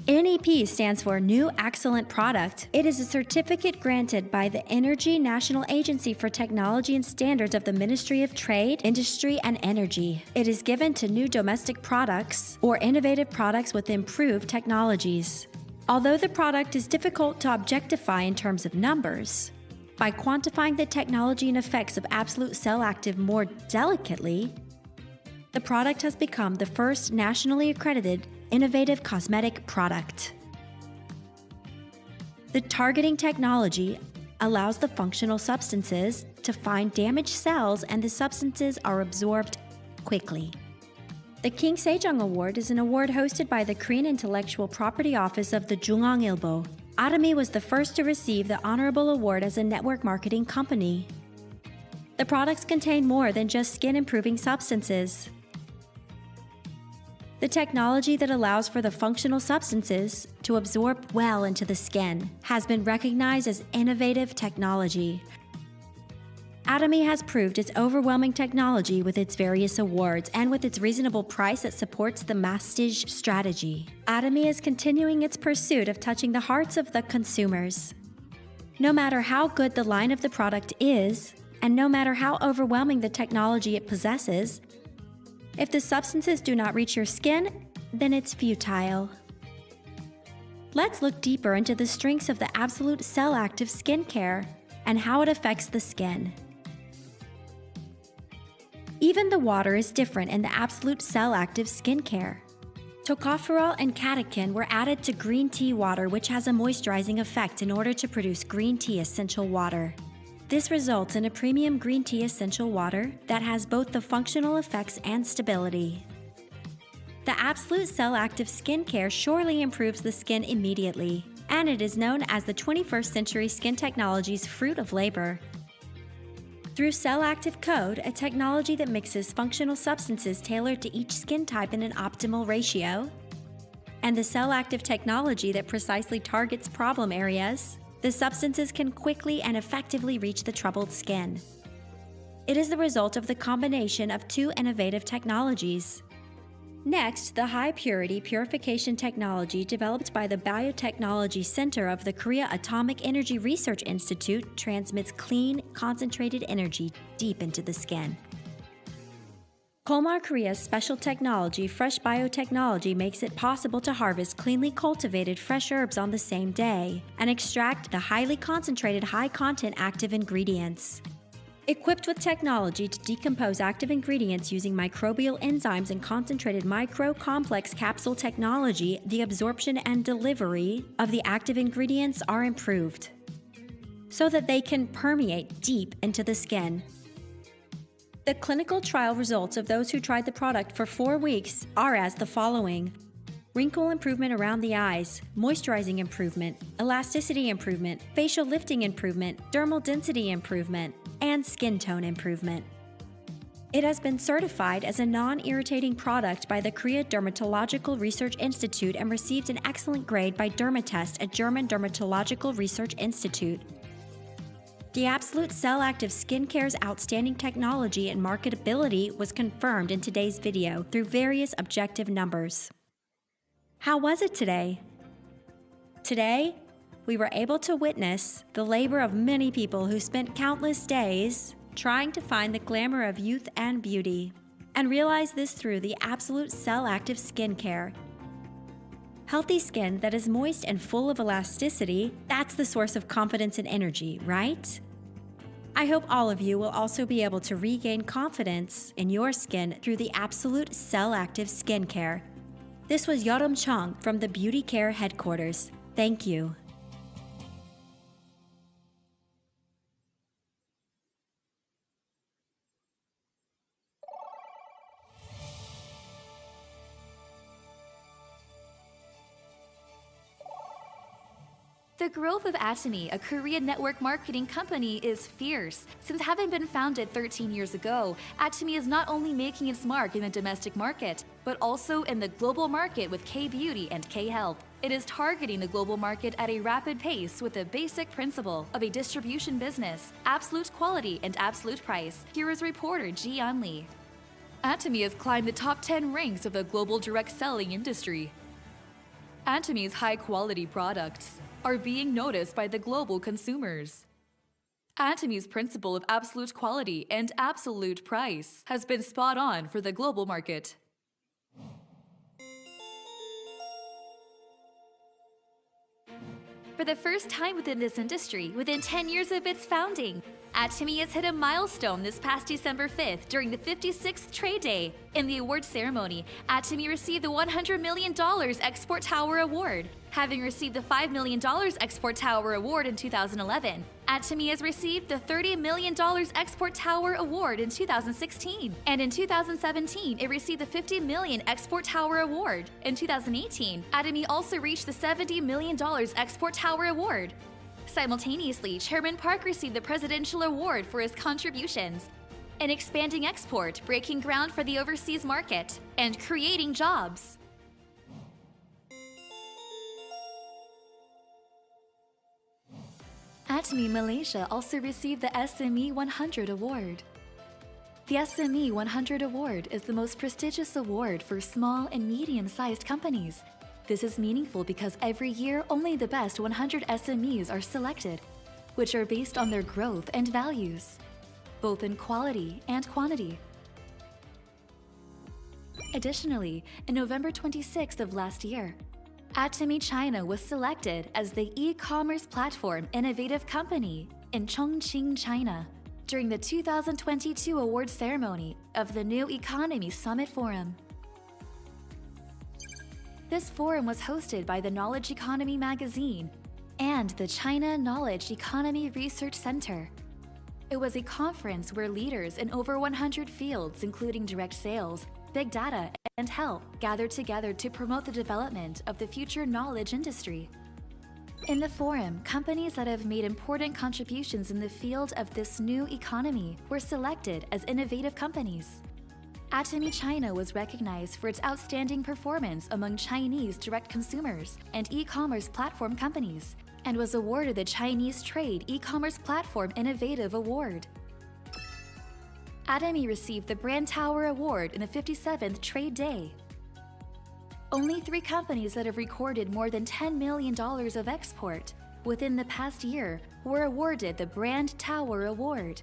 NEP stands for New Excellent Product. It is a certificate granted by the Energy National Agency for Technology and Standards of the Ministry of Trade, Industry, and Energy. It is given to new domestic products or innovative products with improved technologies. Although the product is difficult to objectify in terms of numbers, by quantifying the technology and effects of Absolute Cell Active more delicately, the product has become the first nationally accredited innovative cosmetic product. The targeting technology allows the functional substances to find damaged cells, and the substances are absorbed quickly. The King Sejong Award is an award hosted by the Korean Intellectual Property Office of the Jungang-ilbo. Atomy was the first to receive the honorable award as a network marketing company. The products contain more than just skin-improving substances. The technology that allows for the functional substances to absorb well into the skin has been recognized as innovative technology. Atomy has proved its overwhelming technology with its various awards and with its reasonable price that supports the mastige strategy. Atomy is continuing its pursuit of touching the hearts of the consumers. No matter how good the line of the product is, and no matter how overwhelming the technology it possesses, if the substances do not reach your skin, then it's futile. Let's look deeper into the strengths of the Absolute Cell Active Skincare and how it affects the skin. Even the water is different in the Absolute Cell Active Skincare. Tocopherol and catechin were added to green tea water, which has a moisturizing effect in order to produce green tea essential water. This results in a premium green tea essential water that has both the functional effects and stability. The Absolute Cell Active Skincare surely improves the skin immediately, and it is known as the 21st century skin technology's fruit of labor. Through Cell Active Code, a technology that mixes functional substances tailored to each skin type in an optimal ratio, and the Cell Active technology that precisely targets problem areas, the substances can quickly and effectively reach the troubled skin. It is the result of the combination of two innovative technologies. Next, the high-purity purification technology developed by the Biotechnology Center of the Korea Atomic Energy Research Institute transmits clean, concentrated energy deep into the skin. Kolmar Korea's special technology, Fresh Biotechnology, makes it possible to harvest cleanly cultivated fresh herbs on the same day and extract the highly concentrated, high-content active ingredients. Equipped with technology to decompose active ingredients using microbial enzymes and concentrated micro-complex capsule technology, the absorption and delivery of the active ingredients are improved so that they can permeate deep into the skin. The clinical trial results of those who tried the product for 4 weeks are as the following: wrinkle improvement around the eyes, moisturizing improvement, elasticity improvement, facial lifting improvement, dermal density improvement, and skin tone improvement. It has been certified as a non-irritating product by the Korea Dermatological Research Institute and received an excellent grade by Dermatest, a German dermatological research institute. The Absolute Cell Active Skincare's outstanding technology and marketability was confirmed in today's video through various objective numbers. How was it today? Today, we were able to witness the labor of many people who spent countless days trying to find the glamour of youth and beauty, and realize this through the Absolute Cell Active Skincare. Healthy skin that is moist and full of elasticity, that's the source of confidence and energy, right? I hope all of you will also be able to regain confidence in your skin through the Absolute Cell Active Skincare. This was Yeoram Chung from the Beauty Care Headquarters. Thank you. The growth of Atomy, a Korean network marketing company, is fierce. Since having been founded 13 years ago, Atomy is not only making its mark in the domestic market, but also in the global market with K-Beauty and K-Health. It is targeting the global market at a rapid pace with the basic principle of a distribution business: absolute quality and absolute price. Here is reporter Ji Yeon Lee. Atomy has climbed the top 10 ranks of the global direct selling industry. Atomy's high-quality products are being noticed by the global consumers. Atomy's principle of absolute quality and absolute price has been spot on for the global market. For the first time within this industry, within 10 years of its founding, Atomy has hit a milestone this past December 5th during the 56th Trade Day. In the award ceremony, Atomy received the $100 million Export Tower Award. Having received the $5 million Export Tower Award in 2011, Atomy has received the $30 million Export Tower Award in 2016. And in 2017, it received the $50 million Export Tower Award. In 2018, Atomy also reached the $70 million Export Tower Award. Simultaneously, Chairman Park received the Presidential Award for his contributions in expanding export, breaking ground for the overseas market, and creating jobs. Atomy Malaysia also received the SME 100 Award. The SME 100 Award is the most prestigious award for small and medium-sized companies. This is meaningful because every year only the best 100 SMEs are selected, which are based on their growth and values, both in quality and quantity. Additionally, in November 26th of last year, Atomy China was selected as the e-commerce platform innovative company in Chongqing, China, during the 2022 award ceremony of the New Economy Summit Forum. This forum was hosted by the Knowledge Economy magazine and the China Knowledge Economy Research Center. It was a conference where leaders in over 100 fields, including direct sales, big data, and health, gathered together to promote the development of the future knowledge industry. In the forum, companies that have made important contributions in the field of this new economy were selected as innovative companies. Atomy China was recognized for its outstanding performance among Chinese direct consumers and e-commerce platform companies, and was awarded the Chinese Trade E-commerce Platform Innovative Award. Atomy received the Brand Tower Award in the 57th Trade Day. Only 3 companies that have recorded more than $10 million of export within the past year were awarded the Brand Tower Award.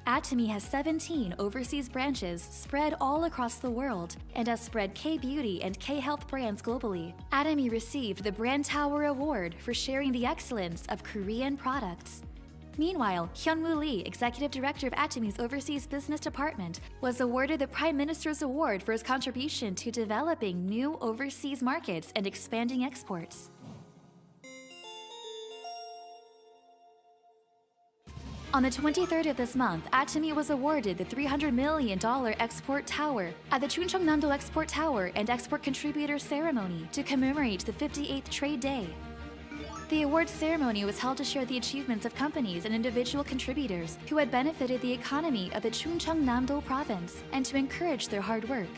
Atomy has 17 overseas branches spread all across the world and has spread K-Beauty and K-Health brands globally. Atomy received the Brand Tower Award for sharing the excellence of Korean products. Meanwhile, Hyunwoo Lee, Executive Director of Atomy's Overseas Business Department, was awarded the Prime Minister's Award for his contribution to developing new overseas markets and expanding exports. On the 23rd of this month, Atomy was awarded the $300 million Export Tower at the Chungcheongnam-do Export Tower and Export Contributor Ceremony to commemorate the 58th Trade Day. The award ceremony was held to share the achievements of companies and individual contributors who had benefited the economy of the Chungcheongnam-do province and to encourage their hard work.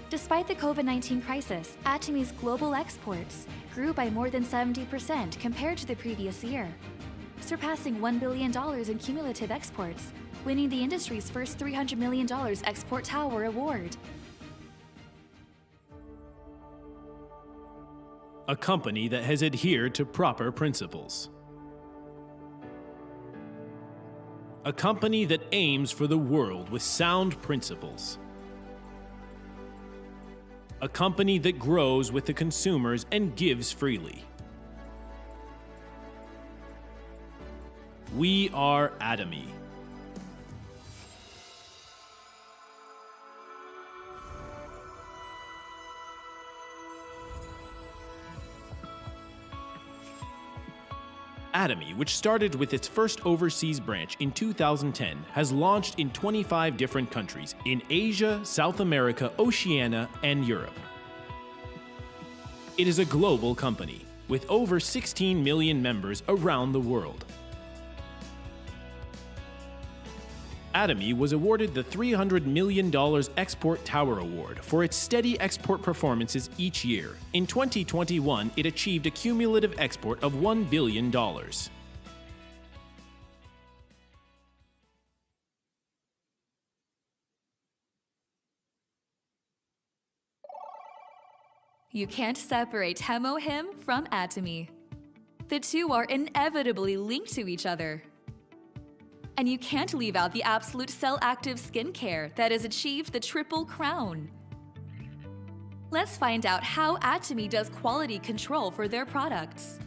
Despite the COVID-19 crisis, Atomy's global exports grew by more than 70% compared to the previous year, surpassing $1 billion in cumulative exports, winning the industry's first $300 million Export Tower Award. A company that has adhered to proper principles. A company that aims for the world with sound principles. A company that grows with the consumers and gives freely. We are Atomy. Atomy, which started with its first overseas branch in 2010, has launched in 25 different countries in Asia, South America, Oceania, and Europe. It is a global company with over 16 million members around the world. Atomy was awarded the $300 million Export Tower Award for its steady export performances each year. In 2021, it achieved a cumulative export of $1 billion. You can't separate Hemo Him from Atomy. The two are inevitably linked to each other. And you can't leave out the Absolute Cell Active skincare that has achieved the Triple Crown. Let's find out how Atomy does quality control for their products,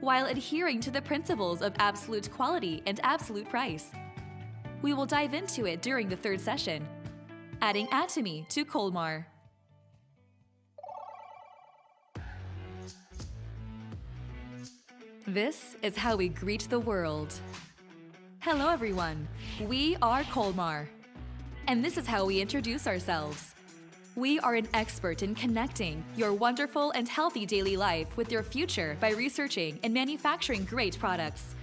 while adhering to the principles of absolute quality and absolute price. We will dive into it during the third session, adding Atomy to Kolmar. This is how we greet the world. Hello everyone, we are Kolmar. And this is how we introduce ourselves. We are an expert in connecting your wonderful and healthy daily life with your future by researching and manufacturing great products.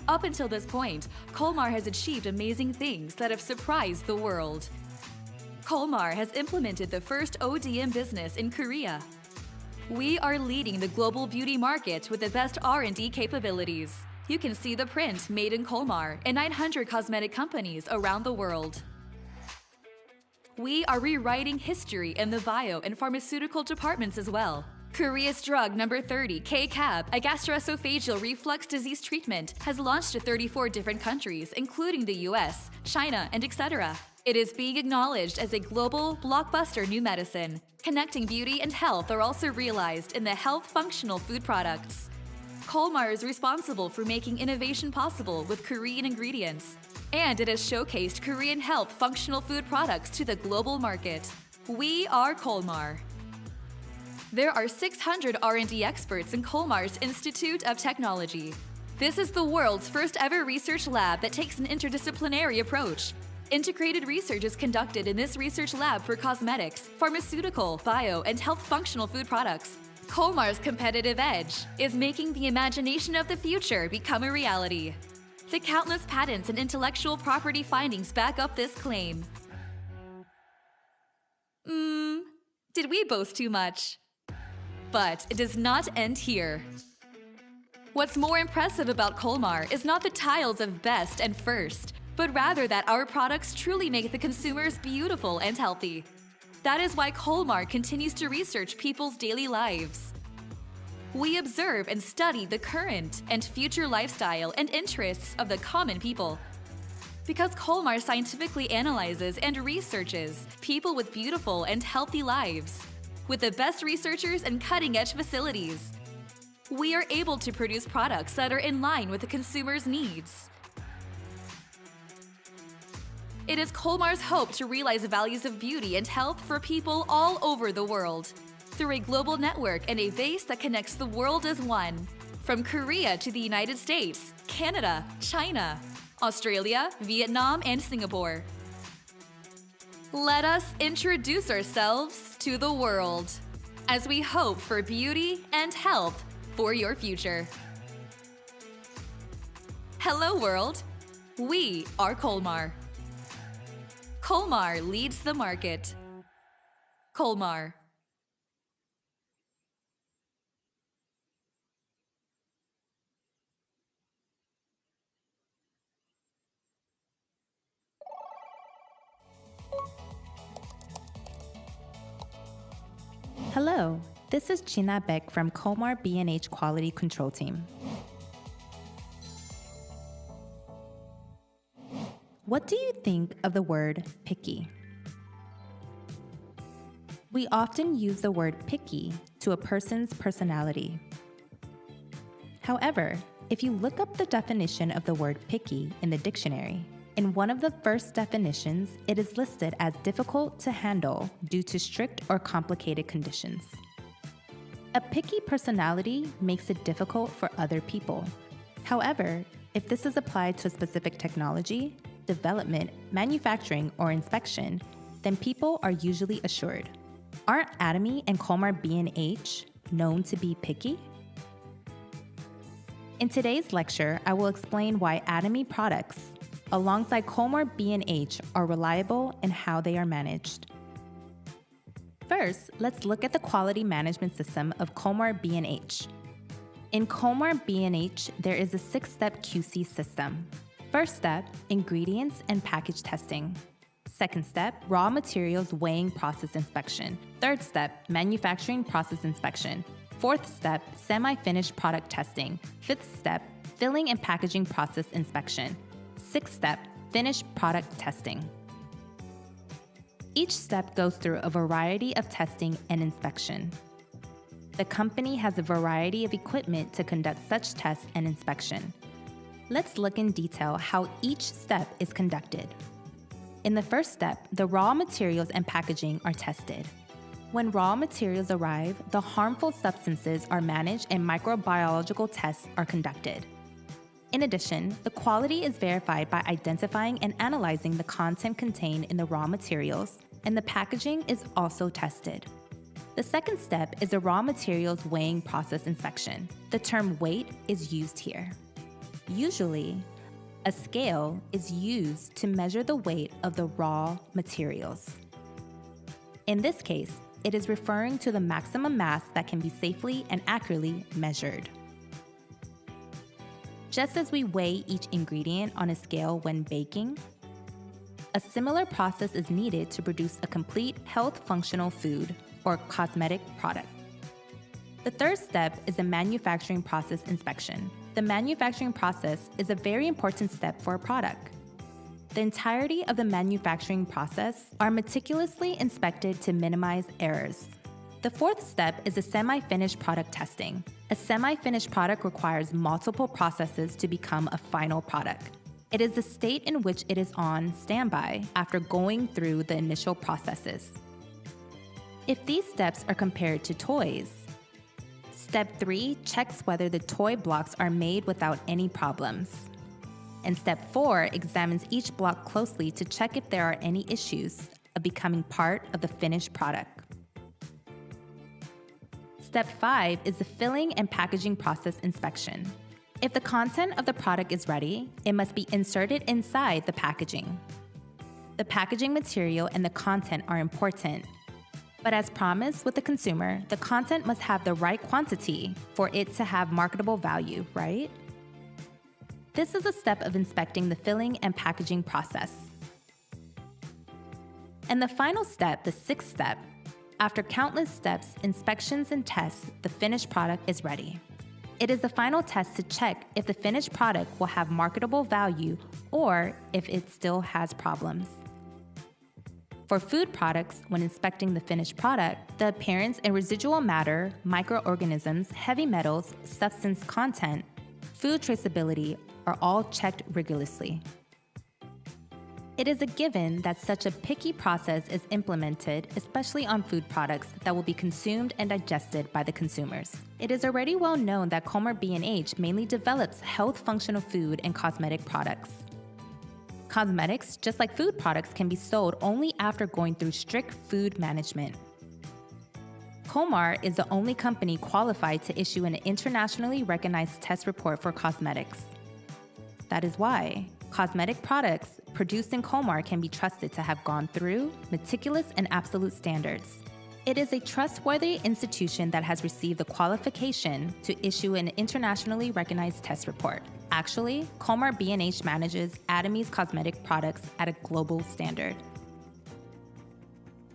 Up until this point, Kolmar has achieved amazing things that have surprised the world. Kolmar has implemented the first ODM business in Korea. We are leading the global beauty market with the best R&D capabilities. You can see the print made in Kolmar in 900 cosmetic companies around the world. We are rewriting history in the bio and pharmaceutical departments as well. Korea's drug number 30, K-CAB, a gastroesophageal reflux disease treatment, has launched to 34 different countries, including the US, China, and etc. It is being acknowledged as a global, blockbuster new medicine. Connecting beauty and health are also realized in the health functional food products. Kolmar is responsible for making innovation possible with Korean ingredients, and it has showcased Korean health functional food products to the global market. We are Kolmar. There are 600 R&D experts in Kolmar's Institute of Technology. This is the world's first ever research lab that takes an interdisciplinary approach. Integrated research is conducted in this research lab for cosmetics, pharmaceutical, bio, and health functional food products. Colmar's competitive edge is making the imagination of the future become a reality. The countless patents and intellectual property findings back up this claim. Did we boast too much? But it does not end here. What's more impressive about Colmar is not the titles of best and first, but rather that our products truly make the consumers beautiful and healthy. That is why Colmar continues to research people's daily lives. We observe and study the current and future lifestyle and interests of the common people. Because Colmar scientifically analyzes and researches people with beautiful and healthy lives, with the best researchers and cutting-edge facilities, we are able to produce products that are in line with the consumer's needs. It is Colmar's hope to realize the values of beauty and health for people all over the world, through a global network and a base that connects the world as one, from Korea to the United States, Canada, China, Australia, Vietnam, and Singapore. Let us introduce ourselves to the world, as we hope for beauty and health for your future. Hello world, we are Colmar. Colmar leads the market. Colmar. Hello, this is Gina Beck from Colmar B&H Quality Control Team. What do you think of the word picky? We often use the word picky to a person's personality. However, if you look up the definition of the word picky in the dictionary, in one of the first definitions, it is listed as difficult to handle due to strict or complicated conditions. A picky personality makes it difficult for other people. However, if this is applied to a specific technology, development, manufacturing, or inspection, then people are usually assured. Aren't Atomy and Colmar B&H known to be picky? In today's lecture, I will explain why Atomy products, alongside Colmar B&H, are reliable and how they are managed. First, let's look at the quality management system of Colmar B&H. In Colmar B&H, there is a 6-step QC system. First step, ingredients and package testing. Second step, raw materials weighing process inspection. Third step, manufacturing process inspection. Fourth step, semi-finished product testing. Fifth step, filling and packaging process inspection. Sixth step, finished product testing. Each step goes through a variety of testing and inspection. The company has a variety of equipment to conduct such tests and inspection. Let's look in detail how each step is conducted. In the first step, the raw materials and packaging are tested. When raw materials arrive, the harmful substances are managed and microbiological tests are conducted. In addition, the quality is verified by identifying and analyzing the content contained in the raw materials, and the packaging is also tested. The second step is the raw materials weighing process inspection. The term weight is used here. Usually, a scale is used to measure the weight of the raw materials. In this case, it is referring to the maximum mass that can be safely and accurately measured. Just as we weigh each ingredient on a scale when baking, a similar process is needed to produce a complete health-functional food or cosmetic product. The third step is the manufacturing process inspection. The manufacturing process is a very important step for a product. The entirety of the manufacturing process are meticulously inspected to minimize errors. The fourth step is the semi-finished product testing. A semi-finished product requires multiple processes to become a final product. It is the state in which it is on standby after going through the initial processes. If these steps are compared to toys, Step 3 checks whether the toy blocks are made without any problems. And Step 4 examines each block closely to check if there are any issues of becoming part of the finished product. Step 5 is the filling and packaging process inspection. If the content of the product is ready, it must be inserted inside the packaging. The packaging material and the content are important. But as promised with the consumer, the content must have the right quantity for it to have marketable value, right? This is a step of inspecting the filling and packaging process. And the final step, the 6th step, after countless steps, inspections, and tests, the finished product is ready. It is the final test to check if the finished product will have marketable value or if it still has problems. For food products, when inspecting the finished product, the appearance and residual matter, microorganisms, heavy metals, substance content, food traceability are all checked rigorously. It is a given that such a picky process is implemented, especially on food products that will be consumed and digested by the consumers. It is already well known that Colmar B&H mainly develops health functional food and cosmetic products. Cosmetics, just like food products, can be sold only after going through strict food management. Colmar is the only company qualified to issue an internationally recognized test report for cosmetics. That is why cosmetic products produced in Colmar can be trusted to have gone through meticulous and absolute standards. It is a trustworthy institution that has received the qualification to issue an internationally recognized test report. Actually, Colmar B&H manages Atomy's cosmetic products at a global standard.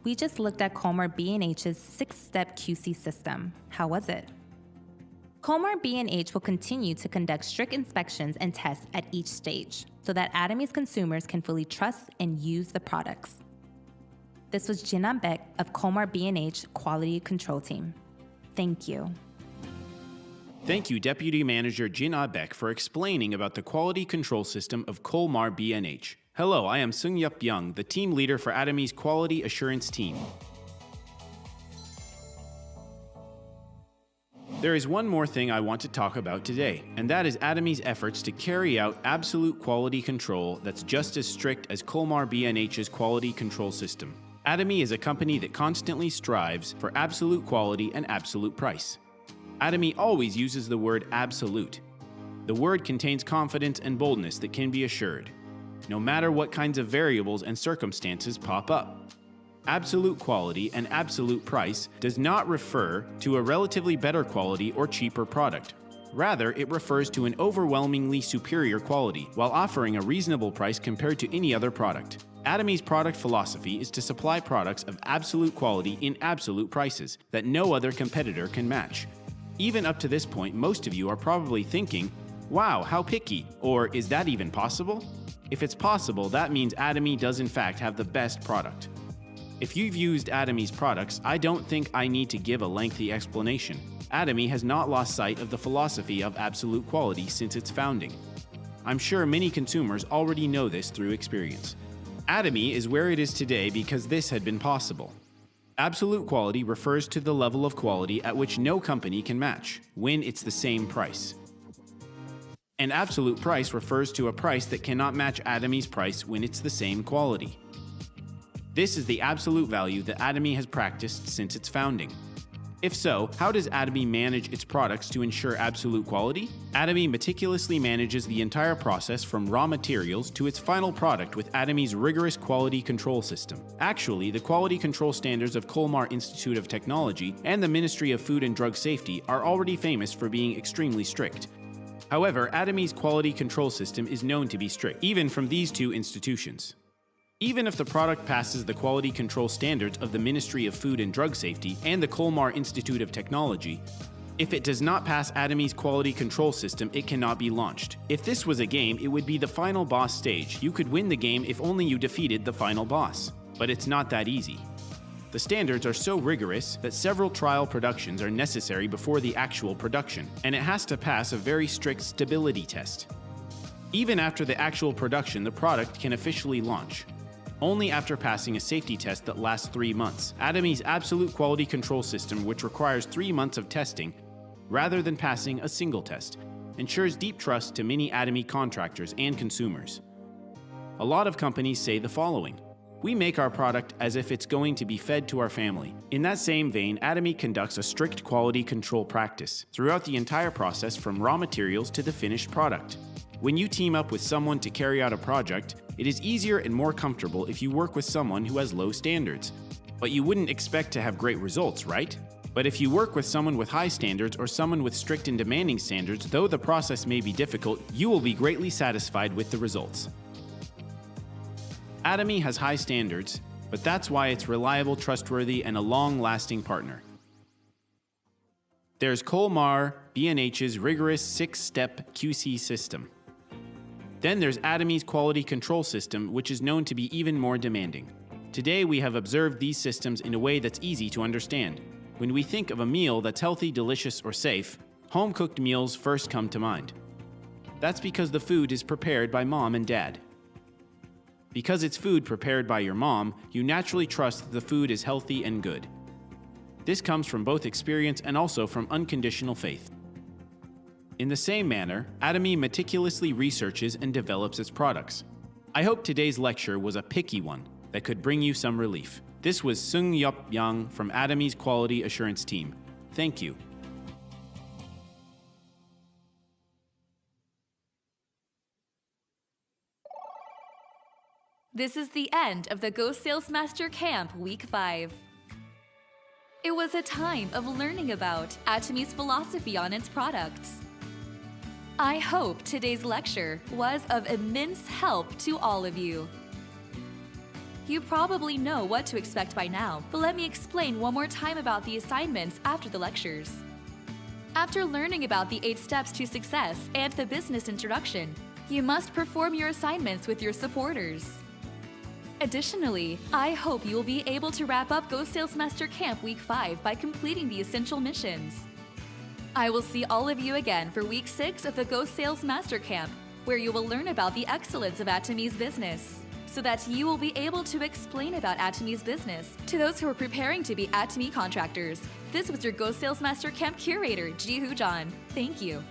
We just looked at Colmar B&H's 6-step QC system. How was it? Colmar B&H will continue to conduct strict inspections and tests at each stage so that Atomy's consumers can fully trust and use the products. This was Jinan Baek of Colmar B&H Quality Control Team. Thank you. Thank you, Deputy Manager Jin-Ah Baek, for explaining about the quality control system of Colmar B&H. Hello, I am Seung-Yup Young, the team leader for Atomy's Quality Assurance Team. There is one more thing I want to talk about today, and that is Atomy's efforts to carry out absolute quality control that's just as strict as Colmar B&H's quality control system. Atomy is a company that constantly strives for absolute quality and absolute price. Atomy always uses the word absolute. The word contains confidence and boldness that can be assured, no matter what kinds of variables and circumstances pop up. Absolute quality and absolute price does not refer to a relatively better quality or cheaper product. Rather, it refers to an overwhelmingly superior quality while offering a reasonable price compared to any other product. Atomy's product philosophy is to supply products of absolute quality in absolute prices that no other competitor can match. Even up to this point, most of you are probably thinking, wow, how picky, or is that even possible? If it's possible, that means Atomy does in fact have the best product. If you've used Atomy's products, I don't think I need to give a lengthy explanation. Atomy has not lost sight of the philosophy of absolute quality since its founding. I'm sure many consumers already know this through experience. Atomy is where it is today because this had been possible. Absolute quality refers to the level of quality at which no company can match, when it's the same price. And absolute price refers to a price that cannot match Atomy's price when it's the same quality. This is the absolute value that Atomy has practiced since its founding. If so, how does Atomy manage its products to ensure absolute quality? Atomy meticulously manages the entire process from raw materials to its final product with Atomy's rigorous quality control system. Actually, the quality control standards of Colmar Institute of Technology and the Ministry of Food and Drug Safety are already famous for being extremely strict. However, Atomy's quality control system is known to be strict, even from these two institutions. Even if the product passes the quality control standards of the Ministry of Food and Drug Safety and the Colmar Institute of Technology, if it does not pass Atomy's quality control system, it cannot be launched. If this was a game, it would be the final boss stage. You could win the game if only you defeated the final boss. But it's not that easy. The standards are so rigorous that several trial productions are necessary before the actual production, and it has to pass a very strict stability test. Even after the actual production, the product can officially launch. Only after passing a safety test that lasts 3 months. Atomy's absolute quality control system, which requires 3 months of testing, rather than passing a single test, ensures deep trust to many Atomy contractors and consumers. A lot of companies say the following: We make our product as if it's going to be fed to our family. In that same vein, Atomy conducts a strict quality control practice throughout the entire process from raw materials to the finished product. When you team up with someone to carry out a project, it is easier and more comfortable if you work with someone who has low standards. But you wouldn't expect to have great results, right? But if you work with someone with high standards or someone with strict and demanding standards, though the process may be difficult, you will be greatly satisfied with the results. Atomy has high standards, but that's why it's reliable, trustworthy, and a long-lasting partner. There's Colmar B&H's rigorous 6-step QC system. Then there's Atomy's quality control system, which is known to be even more demanding. Today, we have observed these systems in a way that's easy to understand. When we think of a meal that's healthy, delicious, or safe, home-cooked meals first come to mind. That's because the food is prepared by mom and dad. Because it's food prepared by your mom, you naturally trust that the food is healthy and good. This comes from both experience and also from unconditional faith. In the same manner, Atomy meticulously researches and develops its products. I hope today's lecture was a picky one that could bring you some relief. This was Sung Yup Yang from Atomy's Quality Assurance Team. Thank you. This is the end of the Go Sales Master Camp Week 5. It was a time of learning about Atomy's philosophy on its products. I hope today's lecture was of immense help to all of you. You probably know what to expect by now, but let me explain one more time about the assignments after the lectures. After learning about the 8 steps to success and the business introduction, you must perform your assignments with your supporters. Additionally, I hope you will be able to wrap up Go Sales Master Camp Week 5 by completing the essential missions. I will see all of you again for Week 6 of the Go Sales Master Camp, where you will learn about the excellence of Atomy's business, so that you will be able to explain about Atomy's business to those who are preparing to be Atomy contractors. This was your Go Sales Master Camp curator, Ji Hoo John. Thank you.